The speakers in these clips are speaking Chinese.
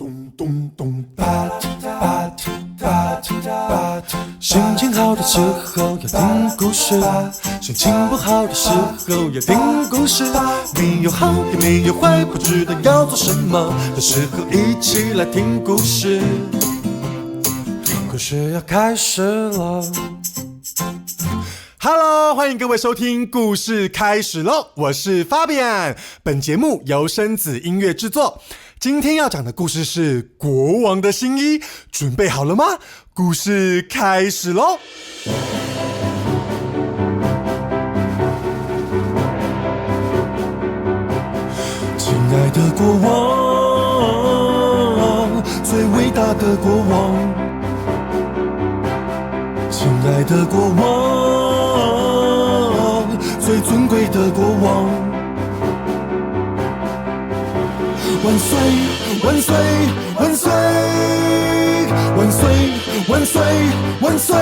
咚咚咚，吧唧吧唧吧唧吧唧。心情好的时候要听故事，心情不好的时候要听故事。没有好也没有坏，不知道要做什么的时候，一起来听故事。故事要开始了。Hello， 欢迎各位收听故事开始喽！我是 Fabian， 本节目由声子音乐制作。今天要讲的故事是国王的新衣，准备好了吗？故事开始喽！亲爱的国王，最伟大的国王，亲爱的国王，最尊贵的国王，万岁万岁万岁万岁万岁万岁！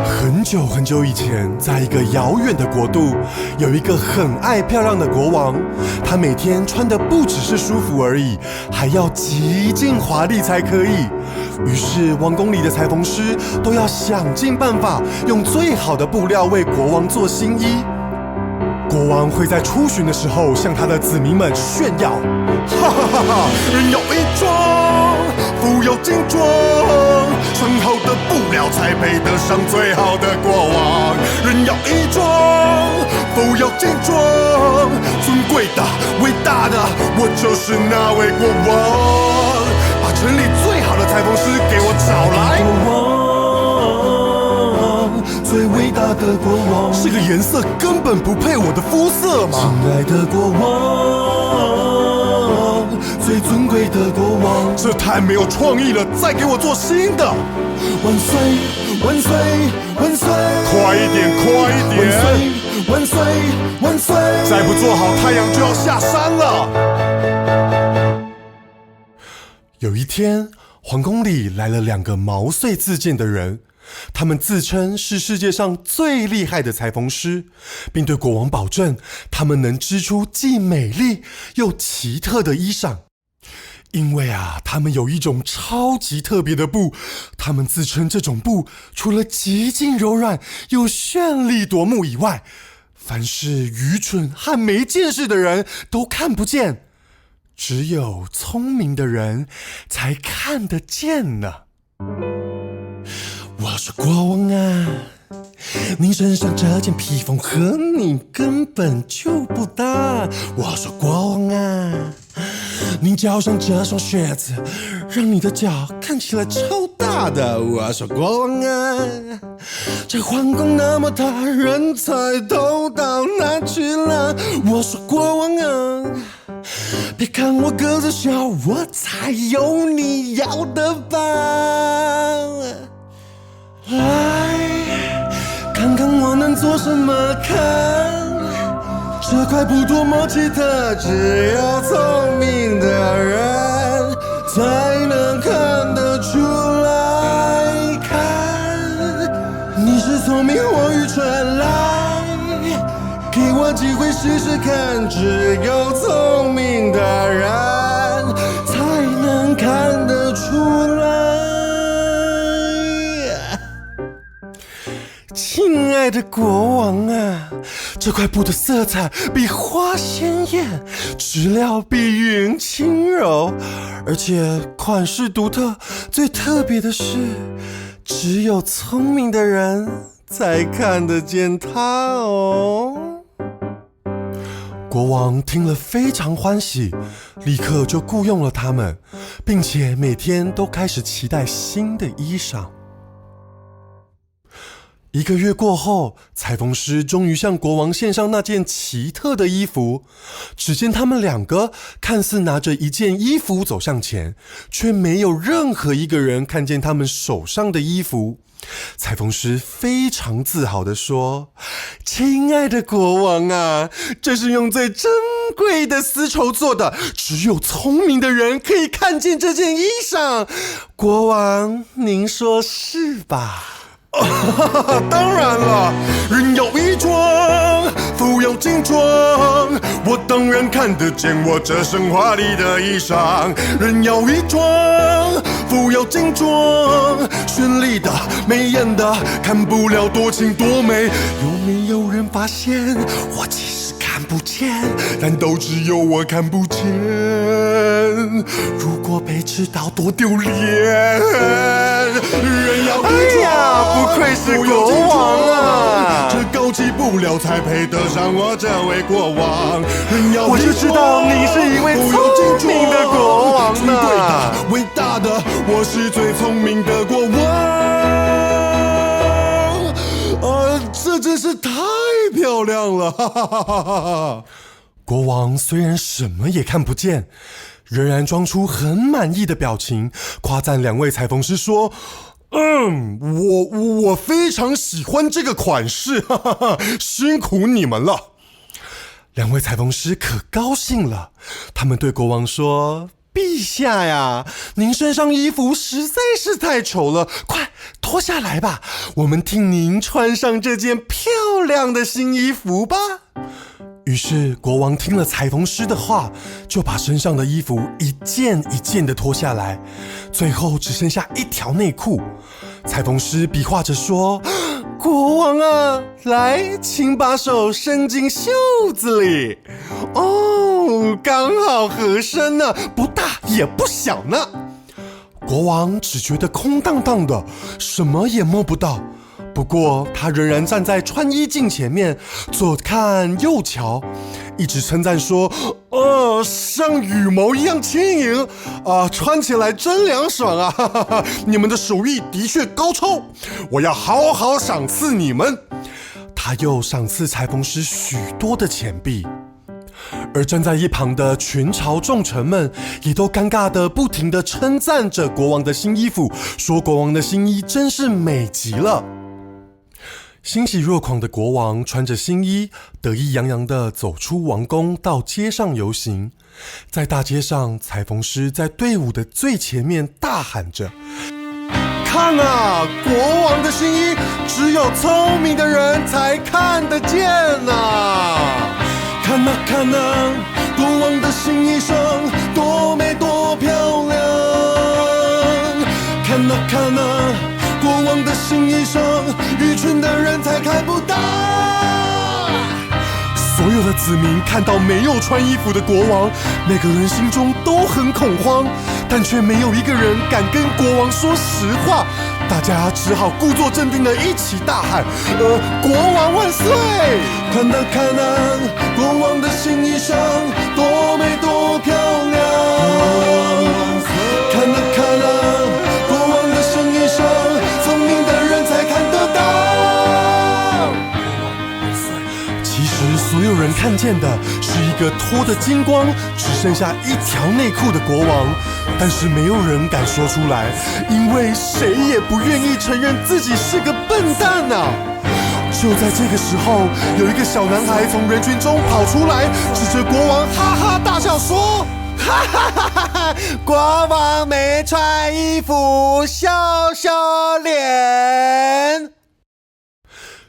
很久很久以前，在一个遥远的国度，有一个很爱漂亮的国王。他每天穿的不只是舒服而已，还要极尽华丽才可以。于是王宫里的裁缝师都要想尽办法，用最好的布料为国王做新衣。国王会在出巡的时候向他的子民们炫耀，哈哈哈哈！人有衣装，富有金装，穿好的布料才配得上最好的国王。人有衣装，富有金装，尊贵的、伟大的，我就是那位国王。把城里最好的裁缝师给我找来。国王，最伟大的国王，这个颜色根本不配我的肤色嘛！亲爱的国王，最尊贵的国王，这太没有创意了，再给我做新的！万岁万岁万岁！快一点快一点！万岁万岁万岁！再不做好，太阳就要下山了。有一天，皇宫里来了2个毛遂自荐的人。他们自称是世界上最厉害的裁缝师，并对国王保证，他们能织出既美丽又奇特的衣裳。因为他们有一种超级特别的布，他们自称这种布除了极尽柔软又绚丽夺目以外，凡是愚蠢和没见识的人都看不见，只有聪明的人才看得见呢。我说国王啊，你身上这件披风和你根本就不搭。我说国王啊，你脚上这双靴子让你的脚看起来超大的。我说国王啊，这皇宫那么大，人才都到哪去了？我说国王啊，别看我个子小，我才有你要的吧。来看看我能做什么，看这块布多么奇特，只有聪明的人才能看得出来。看你是聪明或愚蠢，来给我机会试试看，只有聪明的人才能看得出来。亲爱的国王啊，这块布的色彩比花鲜艳，质料比云轻柔，而且款式独特。最特别的是，只有聪明的人才看得见它哦。国王听了非常欢喜，立刻就雇佣了他们，并且每天都开始期待新的衣裳。1个月过后，裁缝师终于向国王献上那件奇特的衣服。只见他们2个看似拿着一件衣服走向前，却没有任何一个人看见他们手上的衣服。裁缝师非常自豪地说：亲爱的国王啊，这是用最珍贵的丝绸做的，只有聪明的人可以看见这件衣裳。国王，您说是吧？当然了，人有衣装，富有金装，我当然看得见我这身华丽的衣裳。人要衣装，富有金装，绚丽的、美艳的，看不了多情多美。有没有人发现，我其实看不见，但都只有我看不见。如果被知道，多丢脸！人要衣装，哎呀，不愧是国王啊！这高级不了才配得上我这位国王。人要我就知道你是一位聪明的国王尊贵的、伟大的，我是最聪明的国王。这真是太漂亮了！哈哈哈哈哈！国王虽然什么也看不见，仍然装出很满意的表情，夸赞两位裁缝师说：“我非常喜欢这个款式，哈哈哈，辛苦你们了。”两位裁缝师可高兴了，他们对国王说：“陛下呀，您身上衣服实在是太丑了，快脱下来吧，我们替您穿上这件漂亮的新衣服吧。”于是国王听了裁缝师的话，就把身上的衣服一件一件的脱下来，最后只剩下一条内裤。裁缝师比划着说：“国王啊，来，请把手伸进袖子里。哦，刚好合身呢，不大也不小呢。”国王只觉得空荡荡的，什么也摸不到。不过他仍然站在穿衣镜前面，左看右瞧，一直称赞说：“像羽毛一样轻盈啊，穿起来真凉爽啊！哈哈哈，你们的手艺的确高超，我要好好赏赐你们。”他又赏赐裁缝师许多的钱币。而站在一旁的群朝众臣们也都尴尬的不停的称赞着国王的新衣服，说国王的新衣真是美极了。欣喜若狂的国王穿着新衣，得意洋洋地走出王宫，到街上游行。在大街上，裁缝师在队伍的最前面大喊着：“看啊，国王的新衣，只有聪明的人才看得见啊！看啊看啊，国王的新衣裳多美多漂亮！看啊看啊，国王的新衣裳，愚蠢的人才看不到。”所有的子民看到没有穿衣服的国王，每个人心中都很恐慌，但却没有一个人敢跟国王说实话。大家只好故作镇定的一起大喊：“国王万岁！”看啊看啊，国王的新衣裳多美多漂亮！看啊看啊，国王的新衣裳，聪明的人才看得到。其实所有人看见的是一个脱得精光，只剩下一条内裤的国王，但是没有人敢说出来，因为谁也不愿意承认自己是个笨蛋啊。就在这个时候，有一个小男孩从人群中跑出来，指着国王哈哈大笑说：“哈哈哈哈哈！国王没穿衣服，羞羞脸。”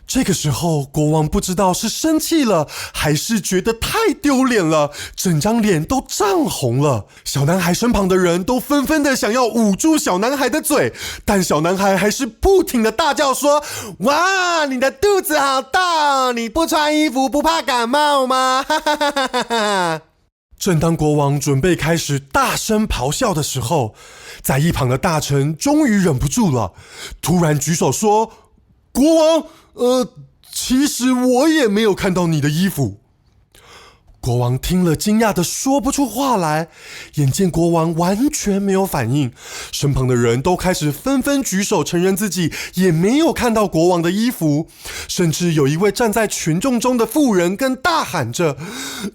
这个时候，国王不知道是生气了，还是觉得太丢脸了，整张脸都涨红了。小男孩身旁的人都纷纷的想要捂住小男孩的嘴，但小男孩还是不停的大叫说：“哇，你的肚子好大，你不穿衣服不怕感冒吗？”哈哈哈哈哈！正当国王准备开始大声咆哮的时候，在一旁的大臣终于忍不住了，突然举手说：“国王，其实我也没有看到你的衣服。”国王听了惊讶的说不出话来，眼见国王完全没有反应，身旁的人都开始纷纷举手承认自己也没有看到国王的衣服，甚至有一位站在群众中的妇人更大喊着：“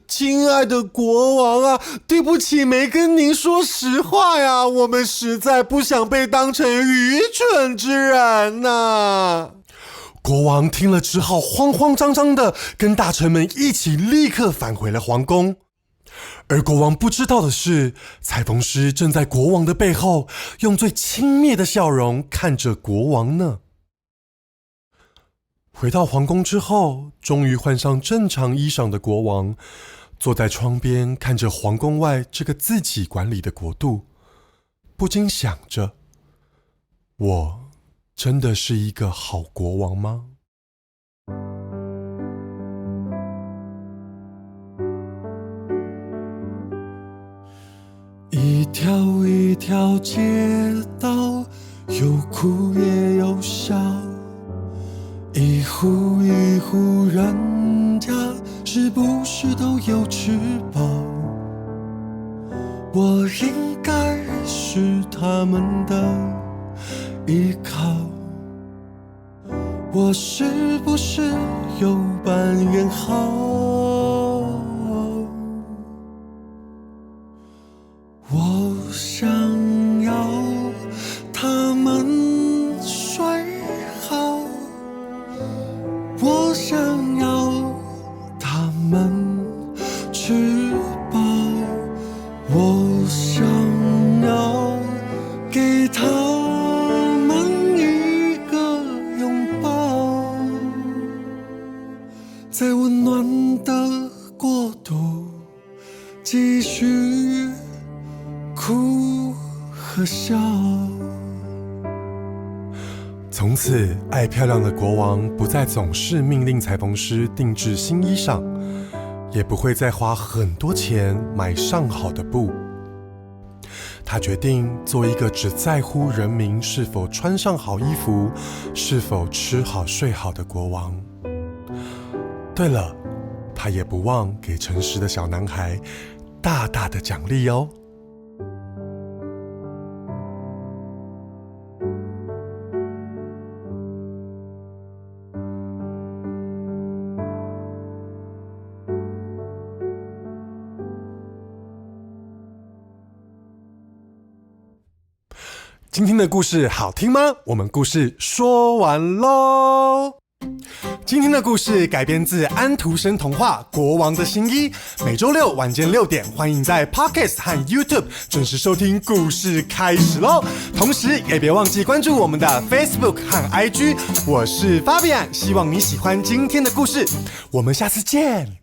亲爱的国王啊，对不起，没跟您说实话呀，我们实在不想被当成愚蠢之人啊。”国王听了只好慌慌张张的跟大臣们一起立刻返回了皇宫。而国王不知道的是，裁缝师正在国王的背后用最轻蔑的笑容看着国王呢。回到皇宫之后，终于换上正常衣裳的国王，坐在窗边看着皇宫外这个自己管理的国度，不禁想着：我真的是一个好国王吗？一条一条街道，有哭也有笑，一户一户人家，是不是都有吃饱？我应该是他们的依靠，我是不是有扮演好？我想要他们睡好，我想要他们吃饱，我想要给他们一个拥抱，在温暖的国度继续哭和笑。从此，爱漂亮的国王不再总是命令裁缝师定制新衣裳，也不会再花很多钱买上好的布。他决定做一个只在乎人民是否穿上好衣服，是否吃好睡好的国王。对了，他也不忘给诚实的小男孩大大的奖励哦。今天的故事好听吗？我们故事说完咯。今天的故事改编自安徒生童话《国王的新衣》，每周六晚间6点，欢迎在 Podcast 和 YouTube 准时收听。故事开始咯，同时也别忘记关注我们的 Facebook 和 IG。我是 Fabian， 希望你喜欢今天的故事，我们下次见。